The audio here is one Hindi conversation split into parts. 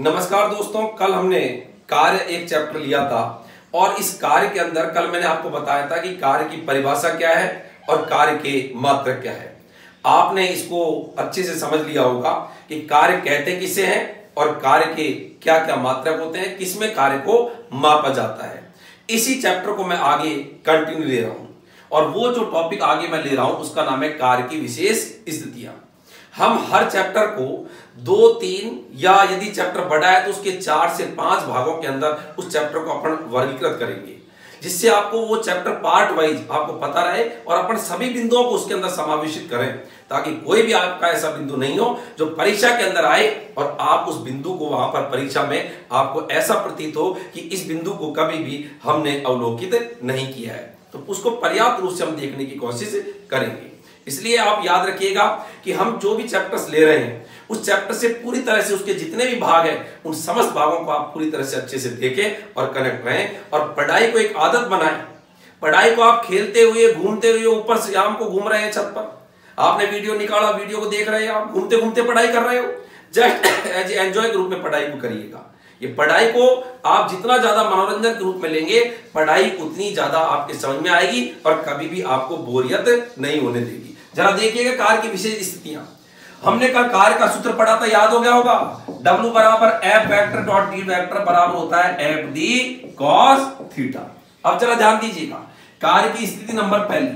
नमस्कार दोस्तों, कल हमने कार्य एक चैप्टर लिया था और इस कार्य के अंदर कल मैंने आपको बताया था कि कार्य की परिभाषा क्या है और कार्य के मात्रक क्या है। आपने इसको अच्छे से समझ लिया होगा कि कार्य कहते किसे हैं और कार्य के क्या क्या मात्रक होते हैं, किसमें कार्य को मापा जाता है। इसी चैप्टर को मैं आगे कंटिन्यू ले रहा हूं और वो जो टॉपिक आगे मैं ले रहा हूं उसका नाम है कार्य की विशेष स्थितियां। हम हर चैप्टर को 2-3 या यदि चैप्टर बड़ा है तो उसके 4 से 5 भागों के अंदर उस चैप्टर को अपन वर्गीकृत करेंगे, जिससे आपको वो चैप्टर पार्ट वाइज आपको पता रहे और अपन सभी बिंदुओं को उसके अंदर समावेशित करें, ताकि कोई भी आपका ऐसा बिंदु नहीं हो जो परीक्षा के अंदर आए और आप उस बिंदु को वहां पर परीक्षा में आपको ऐसा प्रतीत हो कि इस बिंदु को कभी भी हमने अवलोकित नहीं किया है। तो उसको पर्याप्त रूप से हम देखने की कोशिश करेंगे। इसलिए आप याद रखिएगा कि हम जो भी चैप्टर्स ले रहे हैं उस चैप्टर से पूरी तरह से उसके जितने भी भाग हैं उन समस्त भागों को आप पूरी तरह से अच्छे से देखें और कनेक्ट रहें और पढ़ाई को एक आदत बनाएं। पढ़ाई को आप खेलते हुए घूमते हुए ऊपर से शाम को घूम रहे हैं छत पर, आपने वीडियो निकाला, वीडियो को देख रहे हैं, आप घूमते घूमते पढ़ाई कर रहे हो, जस्ट एज एंजॉय के रूप में पढ़ाई को करिएगा। ये पढ़ाई को आप जितना ज्यादा मनोरंजन के रूप में लेंगे पढ़ाई उतनी ज्यादा आपके समझ में आएगी और कभी भी आपको बोरियत नहीं होने देगी। जरा देखिएगा कार्य की विशेष स्थितियां। हमने कल कार्य का सूत्र पढ़ा था, याद हो गया होगा। W बराबर F vector dot D vector बराबर होता है एफ डी कॉस थीटा। अब जरा ध्यान दीजिएगा, कार्य की स्थिति नंबर पहली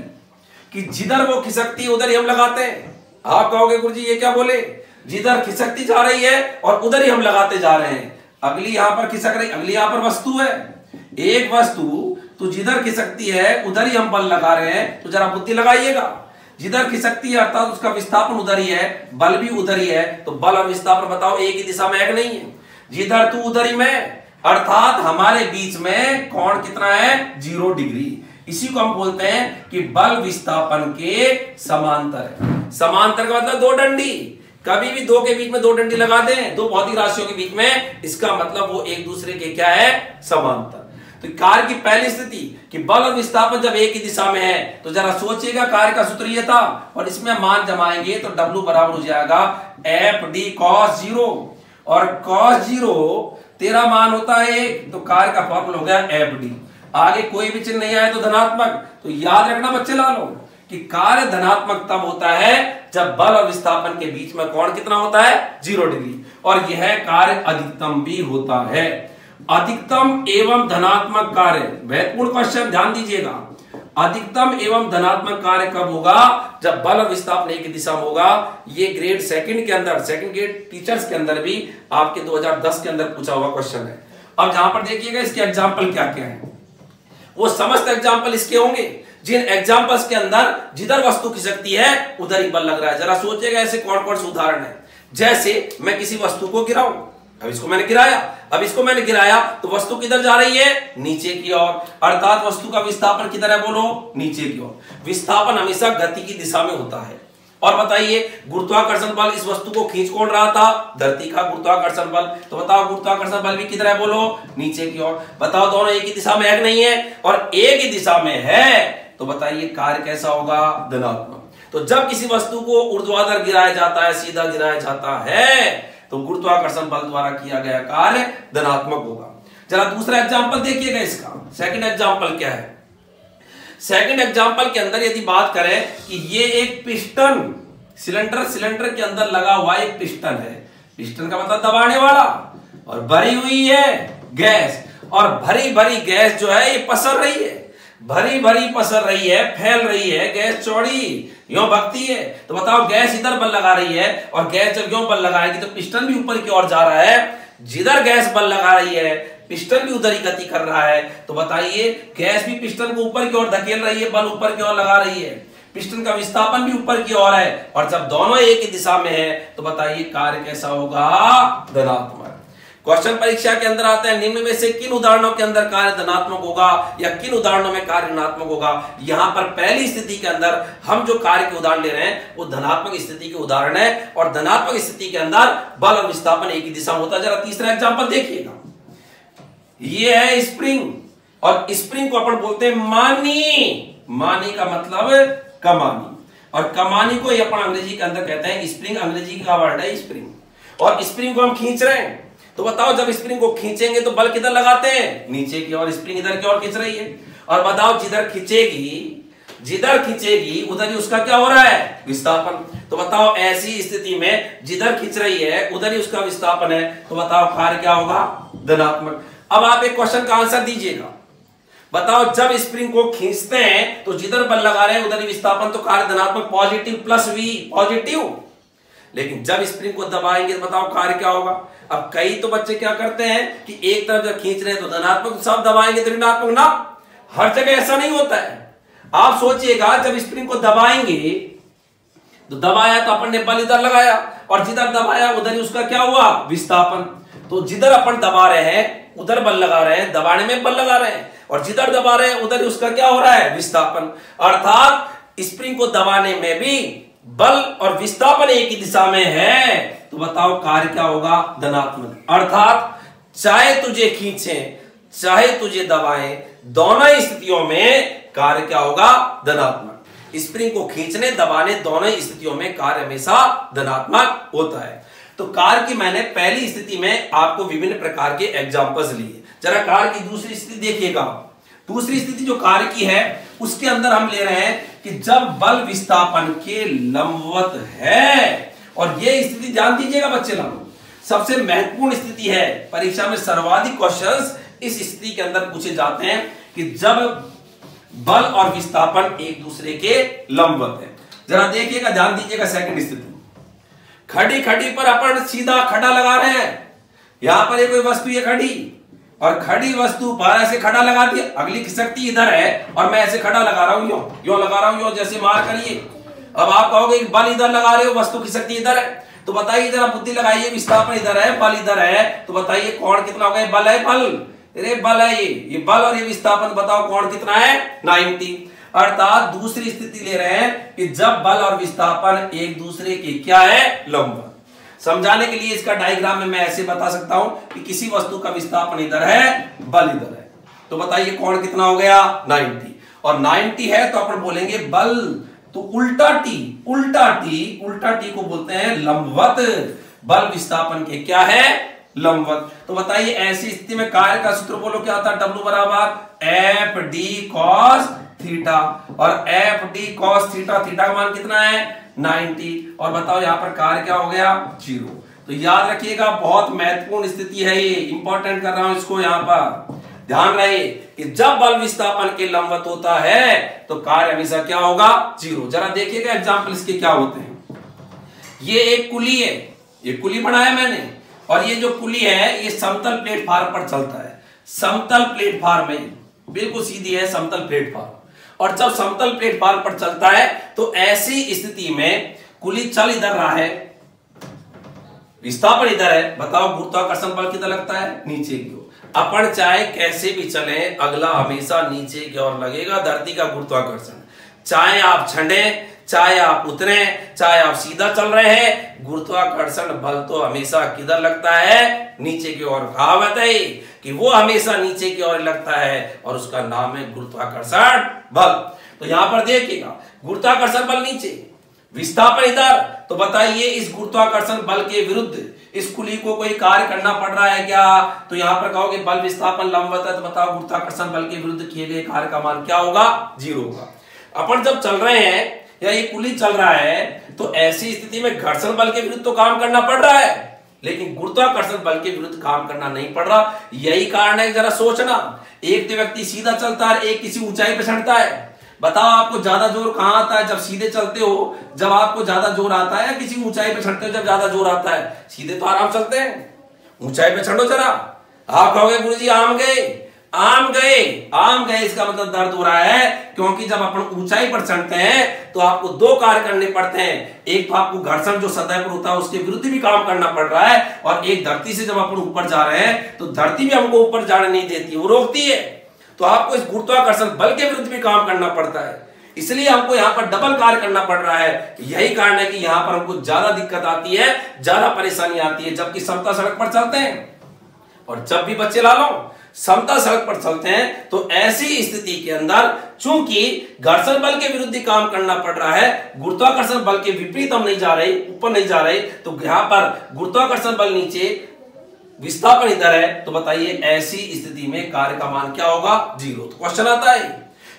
कि जिधर वो खिसकती है उधर ही हम लगाते हैं। आप कहोगे गुरुजी ये क्या बोले, जिधर खिसकती जा रही है और उधर ही हम लगाते जा रहे हैं। अगली यहां पर खिसक रही, अगली यहां पर वस्तु है, एक वस्तु तो जिधर खिसकती है उधर ही हम बल लगा रहे हैं। तो जरा बुद्धि लगाइएगा, जिधर खिसकती है अर्थात उसका विस्थापन उधर ही है, बल भी उधर ही है, तो बल और विस्थापन बताओ एक ही दिशा में है कि नहीं है। जिधर तू उधर ही मैं, अर्थात हमारे बीच में कोण कितना है, 0 डिग्री। इसी को हम बोलते हैं कि बल विस्थापन के समांतर है। समांतर का मतलब दो डंडी, कभी भी दो के बीच में दो डंडी लगा दें, दो भौतिक राशियों के बीच में, इसका मतलब वो एक दूसरे के क्या है, समांतर। तो कार्य की पहली स्थिति कि बल और विस्थापन जब एक ही दिशा में है तो जरा सोचिएगा कार्य का सूत्र ये था और इसमें मान जमाएंगे तो W बराबर हो जाएगा एफ डी कॉस 0 और कॉस 0 तेरा मान होता है 1, तो कार्य का फॉर्मूला हो गया एफ डी। आगे कोई भी चिन्ह नहीं आए तो धनात्मक। तो याद रखना बच्चे लालो कि कार्य धनात्मक तब होता है जब बल और विस्थापन के बीच में कोण कितना होता है, 0 डिग्री, और यह कार्य अधिकतम भी होता है। अधिकतम एवं धनात्मक कार्य, महत्वपूर्ण क्वेश्चन, ध्यान दीजिएगा। अधिकतम एवं धनात्मक कार्य कब होगा, जब बल और विस्थापन एक दिशा में होगा। ये ग्रेड सेकंड के अंदर, सेकंड ग्रेड टीचर्स के अंदर भी आपके 2010 के अंदर पूछा हुआ क्वेश्चन है। अब जहां पर देखिएगा इसके एग्जाम्पल क्या क्या है, वो समस्त एग्जाम्पल इसके होंगे जिन एग्जाम्पल्स के अंदर जिधर वस्तु खिसकती है उधर ही बल लग रहा है। जरा सोचिएगा ऐसे कौन कौन से उदाहरण है। जैसे मैं किसी वस्तु को गिराऊं, अब इसको मैंने गिराया, अब इसको मैंने गिराया तो वस्तु किधर जा रही है, नीचे की ओर, अर्थात वस्तु का विस्थापन किधर है, बोलो नीचे की ओर। विस्थापन हमेशा गति की दिशा में होता है। और बताइए गुरुत्वाकर्षण बल इस वस्तु को खींच कौन रहा था, धरती का गुरुत्वाकर्षण बल। तो बताओ गुरुत्वाकर्षण बल भी किधर है, बोलो नीचे की ओर। बताओ दोनों एक ही दिशा में है कि नहीं है, और एक ही दिशा में है तो बताइए कार्य कैसा होगा, धनात्मक। तो जब किसी वस्तु को ऊर्ध्वाधर गिराया जाता है, सीधा गिराया जाता है, तो गुरुत्वाकर्षण बल द्वारा किया गया कार्य धनात्मक होगा। जरा दूसरा एग्जांपल देखिएगा इसका। सेकंड एग्जांपल क्या है, सेकंड एग्जांपल के अंदर यदि बात करें कि ये एक पिस्टन, सिलेंडर के अंदर लगा हुआ एक पिस्टन है। पिस्टन का मतलब दबाने वाला, और भरी हुई है गैस, और भरी भरी गैस जो है ये पसर रही है, भरी भरी पसर रही है, फैल रही है, गैस चौड़ी यों भगती है। तो बताओ गैस इधर बल लगा रही है, और गैस जब यों बल लगाएगी तो पिस्टन भी ऊपर की ओर जा रहा है। जिधर गैस बल लगा रही है पिस्टन भी उधर ही गति कर रहा है। तो बताइए गैस भी पिस्टन को ऊपर की ओर धकेल रही है, बल ऊपर की ओर लगा रही है, पिस्टन का विस्थापन भी ऊपर की ओर है, और जब दोनों एक ही दिशा में है तो बताइए कार्य कैसा होगा, धनात्मक। क्वेश्चन परीक्षा के अंदर आता है निम्न में से किन उदाहरणों के अंदर कार्य धनात्मक होगा या किन उदाहरणों में कार्य ऋणात्मक होगा। यहां पर पहली स्थिति के अंदर हम जो कार्य के उदाहरण ले रहे हैं वो धनात्मक स्थिति के उदाहरण है, और धनात्मक स्थिति के अंदर बल और विस्थापन एक ही दिशा में होता है। जरा तीसरा एग्जांपल देखिएगा, ये है स्प्रिंग, और स्प्रिंग को अपन बोलते हैं मानी। मानी का मतलब कमानी, और कमानी को अपन अंग्रेजी के अंदर कहते हैं स्प्रिंग। अंग्रेजी का वर्ड है स्प्रिंग, और स्प्रिंग को हम खींच रहे हैं तो बताओ जब स्प्रिंग को खींचेंगे तो बल किधर लगाते हैं, नीचे की ओर, स्प्रिंग इधर की ओर खींच रही है। और बताओ जिधर खींचेगी उधर ही उसका क्या हो रहा है, विस्थापन। तो बताओ ऐसी स्थिति में जिधर खींच रही है उधर ही उसका विस्थापन है, तो बताओ कार्य क्या होगा, धनात्मक। अब आप एक क्वेश्चन का आंसर दीजिएगा, बताओ जब स्प्रिंग को खींचते हैं तो जिधर बल लगा रहे हैं उधर ही विस्थापन, तो कार्य धनात्मक, पॉजिटिव प्लस वी, पॉजिटिव। लेकिन जब स्प्रिंग को दबाएंगे तो बताओ कार्य क्या होगा। अब कई तो बच्चे क्या करते हैं कि एक तरफ जब खींच रहे हैं तो धनात्मक, सब दबाएंगे तो ऋणात्मक, ना, हर जगह ऐसा नहीं होता है। आप सोचिएगा जब स्प्रिंग को दबाएंगे तो दबाया तो अपन ने बल इधर लगाया और जिधर दबाया उधर ही उसका क्या हुआ, विस्थापन। तो जिधर अपन दबा रहे हैं उधर बल लगा रहे हैं, दबाने में बल लगा रहे हैं, और जिधर दबा रहे हैं उधर ही उसका क्या हो रहा है, विस्थापन। अर्थात स्प्रिंग को दबाने में भी बल और विस्थापन एक ही दिशा में है, तो बताओ कार्य क्या होगा, धनात्मक। अर्थात चाहे तुझे खींचे चाहे तुझे दबाएं, दोनों स्थितियों में कार्य क्या होगा, धनात्मक। स्प्रिंग को खींचने दबाने दोनों स्थितियों में कार्य हमेशा धनात्मक होता है। तो कार्य की मैंने पहली स्थिति में आपको विभिन्न प्रकार के एग्जांपल्स लिए। जरा कार्य की दूसरी स्थिति देखिएगा। दूसरी स्थिति जो कार्य की है उसके अंदर हम ले रहे हैं कि जब बल विस्थापन के लंबवत है, और यह स्थिति ध्यान दीजिएगा बच्चे लोग, सबसे महत्वपूर्ण स्थिति है। परीक्षा में सर्वाधिक क्वेश्चंस इस स्थिति के अंदर पूछे जाते हैं कि जब बल और विस्थापन एक दूसरे के लंबवत है। जरा देखिएगा, ध्यान दीजिएगा। सेकंड स्थिति, खड़ी पर अपन सीधा खड़ा लगा रहे हैं। यहां पर कोई वस्तु ये खड़ी, और खड़ी वस्तु पर ऐसे खड़ा लगा दिया, अगली खिसकती इधर है और मैं ऐसे खड़ा लगा रहा हूं, यो लगा रहा हूं, यो जैसे मार करिए। अब आप कहोगे बल इधर लगा रहे हो, वस्तु खिसकती इधर है, तो बताइए जरा बुद्धि लगाइए, विस्थापन इधर है, बल इधर है, तो बताइए कोण कितना होगा, बल है, बल, अरे बल है ये बल और ये विस्थापन, बताओ कोण कितना है, 90। अर्थात दूसरी स्थिति ले रहे हैं कि जब बल और विस्थापन एक दूसरे के क्या है, लंबवत। समझाने के लिए इसका डायग्राम में मैं ऐसे बता सकता हूं कि किसी वस्तु का विस्थापन इधर है, बल इधर है, तो बताइए कोण कितना हो गया, 90। और 90 है तो अपन बोलेंगे बल, तो उल्टा टी को बोलते हैं लंबवत। बल विस्थापन के क्या है, लंबवत। तो बताइए ऐसी स्थिति में कार्य का सूत्र बोलो क्या होता है, W बराबर एफ डी कॉस थीटा, और F D cos theta, theta का मान कितना है, 90। और बताओ यहां पर कार्य क्या हो गया, 0। तो याद रखिएगा, बहुत महत्वपूर्ण स्थिति है ये, इंपॉर्टेंट कर रहा हूं इसको, यहां पर ध्यान रहे कि जब बल विस्थापन के लंबवत होता है तो कार्य हमेशा क्या होगा, 0। जरा देखिएगा एग्जाम्पल इसके क्या होते हैं। ये एक कुली है, ये कुली बनाया मैंने, और ये जो कुली है ये समतल प्लेटफार्म पर चलता है। समतल प्लेटफार्म में बिल्कुल सीधी है, समतल प्लेटफार्म। और जब समतल प्लेटफार्म पर चलता है तो ऐसी स्थिति में कुली चल इधर रहा है, विस्थापन इधर है, बताओ गुरुत्वाकर्षण बल किधर लगता है, नीचे की ओर। अपन चाहे कैसे भी चले, अगला हमेशा नीचे की ओर लगेगा, धरती का गुरुत्वाकर्षण। चाहे आप छंडे, चाहे आप उतरे, चाहे आप सीधा चल रहे हैं, गुरुत्वाकर्षण बल तो हमेशा किधर लगता है, नीचे की ओर। कहावत है कि वो हमेशा नीचे की ओर लगता है और उसका नाम है गुरुत्वाकर्षण बल। तो यहां पर देखिएगा, गुरुत्वाकर्षण बल नीचे, विस्थापन इधर, तो बताइए इस गुरुत्वाकर्षण बल के विरुद्ध इस कुली को कोई कार्य करना पड़ रहा है क्या, तो यहां पर कहोगे बल विस्थापन लंबवत है, तो बताओ गुरुत्वाकर्षण बल के विरुद्ध किए गए कार्य का मान क्या होगा, 0 होगा। अपन जब चल रहे हैं या ये कुली चल रहा है तो ऐसी स्थिति में घर्षण बल के विरुद्ध तो काम करना पड़ रहा है, लेकिन गुरुत्वाकर्षण बल के विरुद्ध काम करना नहीं पड़ रहा। यही कारण है, जरा सोचना, एक तो व्यक्ति सीधा चलता है, एक किसी ऊंचाई पे चढ़ता है। बताओ आपको ज्यादा जोर कहां आता है, जब सीधे चलते हो जब आपको ज्यादा जोर आता है, या किसी ऊंचाई पे चढ़ते हो जब ज्यादा जोर आता है। सीधे तो आराम चलते हैं, ऊंचाई पे चढ़ो जरा। आप कहोगे गुरुजी आम गए, इसका मतलब दर्द हो रहा है, क्योंकि जब अपन ऊंचाई पर चढ़ते हैं तो आपको 2 कार्य करने पड़ते हैं। एक तो आपको घर्षण जो सतह पर होता है उसके विरुद्ध भी काम करना पड़ रहा है, और एक धरती से जब अपन ऊपर जा रहे हैं तो धरती भी हमको ऊपर जाने नहीं देती, वो रोकती है। तो आपको इस गुरुत्वाकर्षण बल के विरुद्ध भी काम करना पड़ता है, इसलिए हमको यहाँ पर डबल कार्य करना पड़ रहा है। यही कारण है कि यहाँ पर हमको ज्यादा दिक्कत आती है, ज्यादा परेशानी आती है, जबकि समतल सड़क पर चलते हैं। और जब भी बच्चे लालो समतल सड़क पर चलते हैं तो ऐसी स्थिति के अंदर चूंकि घर्षण बल के विरुद्ध काम करना पड़ रहा है, गुरुत्वाकर्षण बल के विपरीत हम नहीं जा रहे, ऊपर नहीं जा रहे, तो यहां पर गुरुत्वाकर्षण बल नीचे, विस्थापन इधर है, तो बताइए ऐसी स्थिति में कार्य का मान क्या होगा? 0। तो क्वेश्चन आता है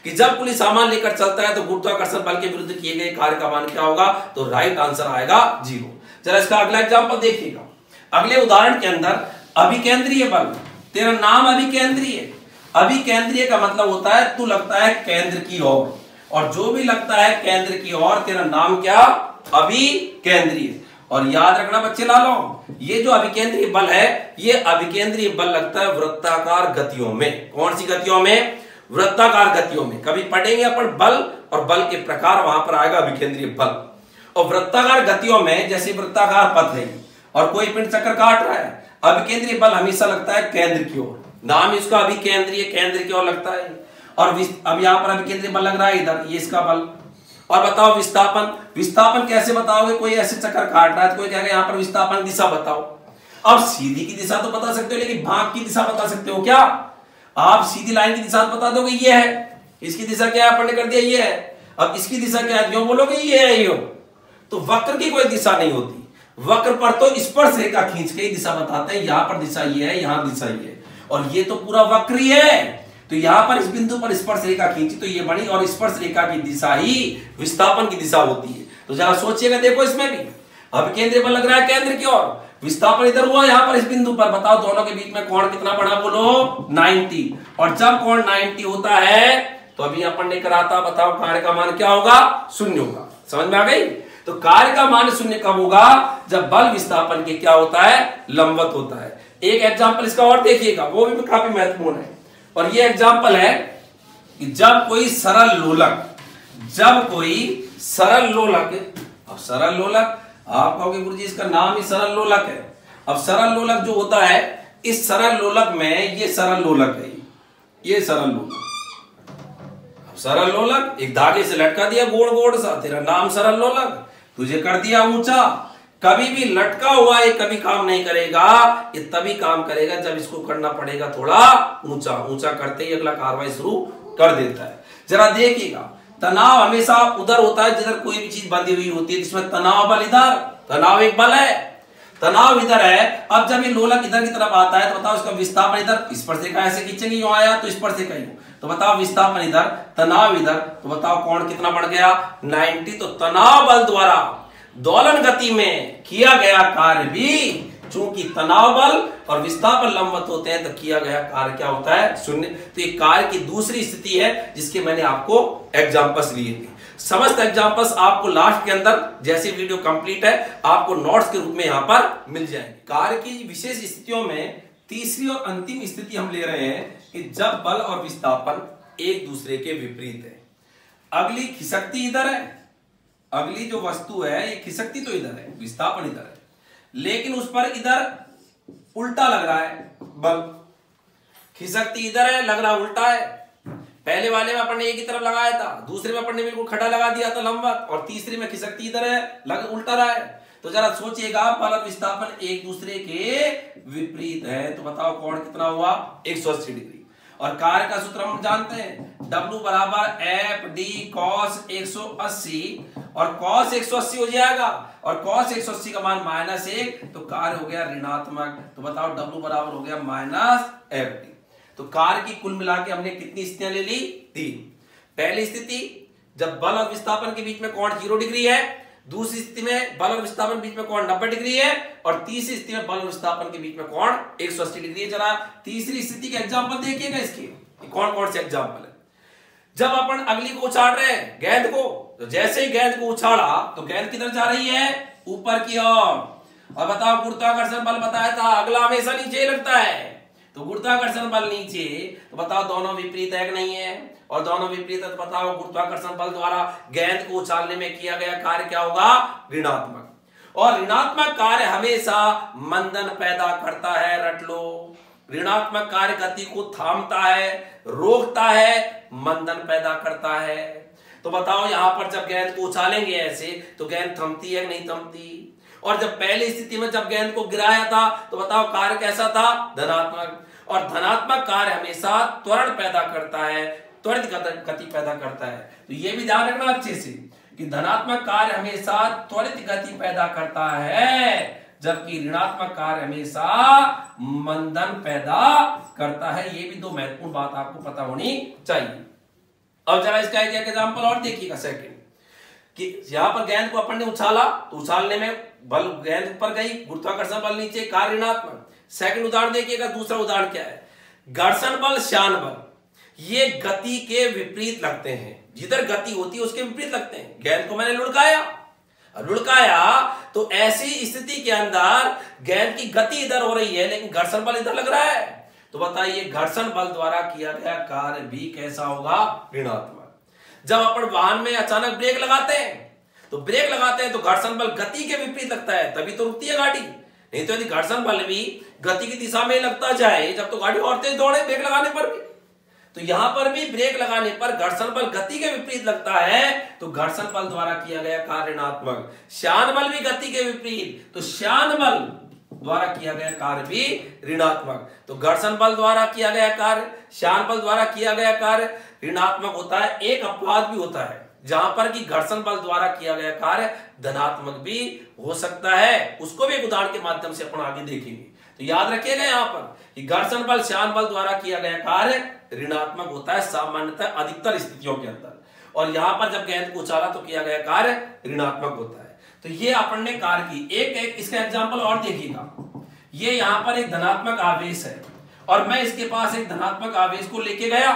कि जब पुलिस सामान लेकर चलता है तो गुरुत्वाकर्षण बल के विरुद्ध किए गए कार्य का मान क्या होगा? तो राइट आंसर आएगा 0। चलो इसका अगला एग्जांपल देखिएगा। अगले उदाहरण के अंदर अभिकेंद्रीय बल, तेरा नाम अभिकेंद्रीय। अभिकेंद्रीय का मतलब होता है तू लगता है केंद्र की ओर, और जो भी लगता है केंद्र की ओर तेरा नाम क्या? अभिकेंद्रीय। और याद रखना बच्चे लालो, ये जो अभिकेंद्रीय बल है, ये अभिकेंद्रीय बल लगता है वृत्ताकार गतियों में। कौन सी गतियों में? वृत्ताकार गतियों में। कभी पढ़ेंगे अपन बल और बल के प्रकार, वहां पर आएगा अभिकेंद्रीय बल। और वृत्ताकार गतियों में जैसे वृत्ताकार पथ है और कोई पिंड चक्कर काट रहा है, अभिकेंद्रीय बल हमेशा लगता है केंद्र की ओर, नाम इसका अभिकेंद्रीय, केंद्र की ओर लगता है। और अब यहां पर अभिकेंद्रीय बल लग रहा है इधर, ये इसका बल। और बताओ विस्थापन, विस्थापन कैसे बताओगे? कोई ऐसे चक्कर काट रहा है तो कोई कहेगा यहां पर विस्थापन दिशा बताओ। अब सीधी की दिशा तो बता सकते हो, लेकिन भाग की दिशा बता सकते हो क्या? आप सीधी लाइन की दिशा बता दोगे ये है, इसकी दिशा क्या है? अपन ने कर दिया ये है। अब इसकी दिशा क्या है? जो बोलोगे ये है यो। तो वक्र की कोई दिशा नहीं होती, वक्र पर तो स्पर्श रेखा खींच के दिशा बताते हैं, यहां पर दिशा ये है, यहां दिशा ये है, और ये तो पूरा वक्र ही है। तो यहां पर इस बिंदु पर स्पर्श रेखा खींची तो ये बनी, और स्पर्श रेखा की दिशा ही विस्थापन की दिशा होती है। तो जरा सोचिएगा, देखो इसमें भी अब केंद्र पर लग रहा है केंद्र की ओर, विस्थापन इधर हुआ यहां पर इस बिंदु पर। बताओ दोनों के बीच में कोण कितना बना? बोलो 90। और जब कोण 90 होता है तो अभी अपन ने करा था, बताओ कार्य का मान क्या होगा? 0 होगा। समझ में आ गई? तो कार्य का मान 0 कब होगा? जब बल विस्थापन के क्या होता है? लंबवत होता है। एक एग्जाम्पल इसका और देखिएगा, वो भी काफी महत्वपूर्ण है। और ये एग्जाम्पल है कि जब कोई सरल लोलक, अब सरल लोलक आप कहोगे गुरुजी इसका नाम ही सरल लोलक है। अब सरल लोलक जो होता है, इस सरल लोलक में ये सरल लोलक है, ये सरल लोलक। अब सरल लोलक एक धागे से लटका दिया गोड़ गोड़ सा, तेरा नाम सरल लोलक, तुझे कर दिया ऊंचा। कभी भी लटका हुआ ये कभी काम नहीं करेगा, ये तभी काम करेगा जब इसको करना पड़ेगा थोड़ा ऊंचा। ऊंचा करते ही अगला कार्रवाई शुरू कर देता है। जरा देखिएगा, तनाव हमेशा उधर होता है जिधर कोई भी चीज बंधी हुई होती है, जिसमें तनाव बल इधर, तनाव एक बल है, तनाव इधर है। अब जब ये लोलक इधर की तरफ आता है तो बताओ इसका विस्थापन इधर, स्पर्श रेखा ऐसे खींचेंगे, यूं आया तो स्पर्श रेखा यूं, तो बताओ विस्थापन इधर, तनाव इधर, तो बताओ कोण कितना बढ़ गया? 90। तो तनाव बल द्वारा दोलन गति में किया गया कार्य भी, चूंकि तनाव बल और विस्थापन लंबवत होते हैं, तो किया गया कार्य क्या होता है? 0। तो ये कार्य की दूसरी स्थिति है जिसके मैंने आपको एग्जांपल्स लिए थे। समस्त एग्जांपल्स आपको लास्ट के अंदर, जैसे वीडियो कंप्लीट है, आपको नोट्स के रूप में यहां पर मिल जाएंगे। कार्य की विशेष स्थितियों में तीसरी और अंतिम स्थिति हम ले रहे हैं कि जब बल और विस्थापन एक दूसरे के विपरीत है। अगली खिसकती इधर है, अगली जो वस्तु है ये खिसकती तो इधर है, विस्थापन इधर है, लेकिन उस पर इधर उल्टा लग रहा है बल। खिसकती इधर है, लग रहा उल्टा है। पहले वाले में अपन ने एक ही तरफ लगाया था, दूसरे में अपन ने बिल्कुल खड़ा लगा दिया था लंबवत, और तीसरे में खिसकती इधर है, लग उल्टा रहा है। तो जरा सोचिएगा, बल और विस्थापन एक दूसरे के विपरीत है, तो बताओ कोण कितना हुआ? 180 डिग्री। और कार्य का सूत्र हम जानते हैं, W बराबर एफ डी कॉस 180, और कॉस 180 हो जाएगा, और कॉस 180 का मान -1, तो कार्य हो गया ऋणात्मक। तो बताओ W बराबर हो गया -FD। तो कार्य की कुल मिला के हमने कितनी स्थितियां ले ली? 3। पहली स्थिति जब बल और विस्थापन के बीच में कोण 0 डिग्री है, दूसरी स्थिति में बल और विस्थापन के बीच में कोण 90 डिग्री है, और तीसरी स्थिति में बल और विस्थापन के बीच में कोण 180 डिग्री है। जरा तीसरी स्थिति के एग्जांपल देखिएगा इसके, कौन कौन से एग्जांपल है। जब अपन अगली को उछाल रहे हैं गेंद को, तो जैसे ही गेंद को उछाला तो गेंद किधर जा रही है? ऊपर की ओर। और बताओ गुरुत्वाकर्षण बल बताया था अगला हमेशा नीचे लगता है, तो गुरुत्वाकर्षण बल नीचे, तो बताओ दोनों विपरीत है कि नहीं है? और दोनों विपरीत है तो बताओ गुरुत्वाकर्षण बल द्वारा गेंद को उछालने में किया गया कार्य क्या होगा? ऋणात्मक। और ऋणात्मक कार्य हमेशा मंदन पैदा करता है, रट लो। ऋणात्मक कार्य गति को थामता है, रोकता है, मंदन पैदा करता है। तो बताओ यहां पर जब गेंद को उछालेंगे ऐसे, तो गेंद थमती है कि नहीं थमती? और जब पहली स्थिति में जब गेंद को गिराया था तो बताओ कार्य कैसा था? धनात्मक। और धनात्मक कार्य हमेशा त्वरण पैदा करता है, त्वरित गति पैदा करता है। तो ये भी ध्यान रखना अच्छे से कि धनात्मक कार्य हमेशा त्वरित गति पैदा करता है, जबकि ऋणात्मक कार्य हमेशा मंदन पैदा करता है। ये भी दो महत्वपूर्ण बात आपको पता होनी चाहिए। अब जरा इसका एक एग्जांपल और देखिएगा सेकंड, कि यहां पर गेंद को अपन ने उछाला तो उछालने में बल गेंद ऊपर गई, गुरुत्वाकर्षण बल नीचे, कार्य ऋणात्मक। सेकंड उदाहरण देखिएगा, दूसरा उदाहरण क्या है, घर्षण बल, श्यान बल, ये गति के विपरीत लगते हैं। जिधर गति होती है उसके विपरीत लगते हैं। गेंद को मैंने लुढ़काया तो ऐसी स्थिति के अंदर गेंद की गति इधर हो रही है लेकिन घर्षण बल इधर लग रहा है, तो बताइए घर्षण बल द्वारा किया गया कार्य भी कैसा होगा, ऋणात्मक। जब अपन वाहन में अचानक ब्रेक लगाते हैं तो घर्षण बल गति के विपरीत लगता है, तभी तो रुकती है गाड़ी। नहीं तो यदि घर्षण बल भी गति की दिशा में लगता जाए जब तो गाड़ी और तेज दौड़े ब्रेक लगाने पर भी। तो यहां पर भी ब्रेक लगाने पर घर्षण बल गति के विपरीत लगता है तो घर्षण बल द्वारा किया गया कार्य ऋणात्मक। श्यान बल भी गति के विपरीत, तो श्यान बल द्वारा किया गया कार्य भी ऋणात्मक। तो घर्षण बल द्वारा किया गया कार्य, श्यान बल द्वारा किया गया कार्य ऋणात्मक होता है। एक अपवाद भी होता है जहां पर कि घर्षण बल द्वारा किया गया कार्य धनात्मक भी हो सकता है, उसको भी एक उदाहरण के माध्यम से अपन आगे देखेंगे। तो याद रखिएगा यहां पर कि घर्षण बल, श्यान बल द्वारा किया गया कार्य ऋणात्मक होता है सामान्यतः अधिकतर स्थितियों के अंदर, और यहां पर जब गेंद को उछाला तो किया गया कार्य ऋणात्मक होता है। तो ये अपन ने कार्य की एक इसका एग्जांपल और देखिएगा। ये यहां पर एक धनात्मक आवेश है और मैं इसके पास एक धनात्मक आवेश को लेके गया।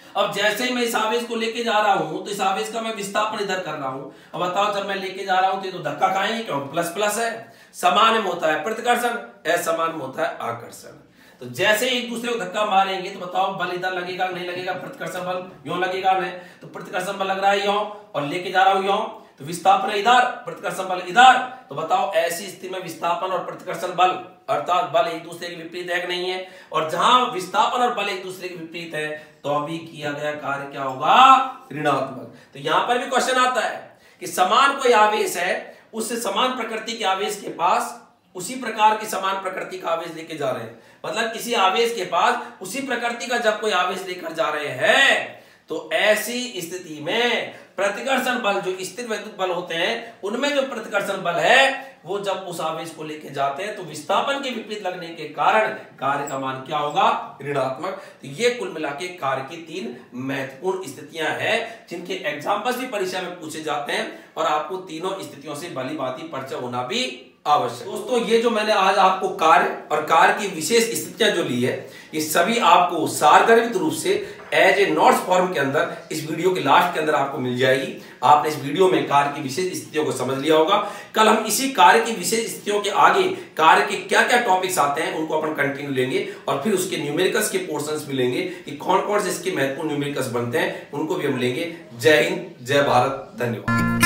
अब जैसे ही मैं इस आवेश को लेके जा रहा हूं तो इस आवेश का मैं विस्थापन इधर कर रहा हूं। अब बताओ जब मैं लेके जा रहा हूं तो ये तो धक्का खाएंगे, क्यों, प्लस प्लस है। समान में होता है प्रतिकर्षण, असमान में होता है आकर्षण। तो जैसे एक दूसरे को धक्का मारेंगे तो बताओ बल इधर लगेगा नहीं लगेगा, प्रतिकर्षण बल यूं लगेगा नहीं, तो प्रतिकर्षण बल लग रहा है यूं और लेके जा रहा हूं यूं, तो विस्थापन इधर, प्रतिकर्षण बल इधर। तो बताओ ऐसी स्थिति में विस्थापन और प्रतिकर्षण बल अर्थात बल एक दूसरे के विपरीत है कि नहीं है, और जहां विस्थापन और बल एक दूसरे के विपरीत है तो अभी किया गया कार्य क्या होगा, ऋणात्मक। तो यहां पर भी क्वेश्चन आता है कि समान कोई आवेश है, उससे समान प्रकृति के आवेश के पास उसी प्रकार की समान प्रकृति का आवेश लेके जा रहे हैं, मतलब किसी आवेश के पास उसी प्रकृति का जब कोई आवेश लेकर जा रहे हैं तो ऐसी स्थिति में प्रतिकर्षण बल, जो स्थिर वैद्युत बल होते हैं उनमें जो प्रतिकर्षण बल है वो जब उस आवेश को लेके जाते हैं तो विस्थापन के विपरीत लगने के कारण कार्य का मान क्या होगा, ऋणात्मक। तो ये कुल मिला के कार्य की 3 महत्वपूर्ण स्थितियां हैं जिनके एग्जांपल्स भी परीक्षा में पूछे जाते हैं और आपको तीनों स्थितियों से भली भांति परिचय होना भी आवश्यक। दोस्तों ये जो मैंने आज आपको कार्य और कार्य की विशेष स्थितियां जो ली है ये सभी आपको सारगर्भित रूप से एज ए नोट्स फॉर्म के अंदर इस वीडियो के लास्ट के अंदर आपको मिल जाएगी। आपने इस वीडियो में कार्य की विशेष स्थितियों को समझ लिया होगा। कल हम इसी कार्य की विशेष स्थितियों के आगे कार्य के क्या क्या टॉपिक्स आते हैं उनको अपन कंटिन्यू लेंगे और फिर उसके न्यूमेरिकल्स के पोर्शंस भी लेंगे कि कौन कौन से इसके महत्वपूर्ण न्यूमेरिकल्स बनते हैं उनको भी हम लेंगे। जय हिंद, जय भारत, धन्यवाद।